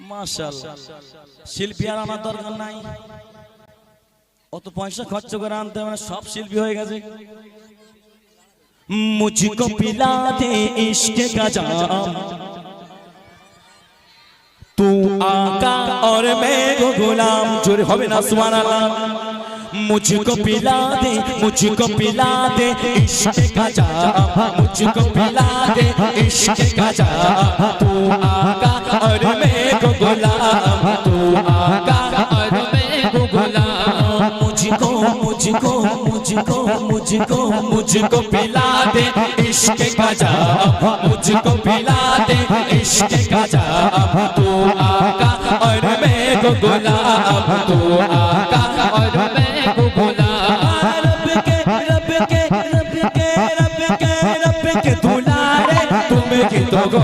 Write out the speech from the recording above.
মাশাআল্লাহ শিল্পী আর আনার দরকার নাই, অত পয়সা খরচ করে আনতে মানে সব শিল্পী হয়ে গেছে। মুঝকো পিলা দে ইশক কা জাম तू आका और मैं वो गुलाम। जोर होवे ना सुभानअल्लाह। मुझको पिला दे इश्क का जाम, मुझको पिला दे इश्क का जाम। तू आका और मैं वो गुलाम, तू आका और मैं वो गुलाम। मुझको मुझको मुझको मुझको मुझको पिला दे इश्क का जाम, मुझको पिला दे इश्क का जाम। तू आका और मैं को गुलाम, तू आका और मैं को गुलाम। रब के रब के रब के रब के रब के दुलारे तुम की तो गो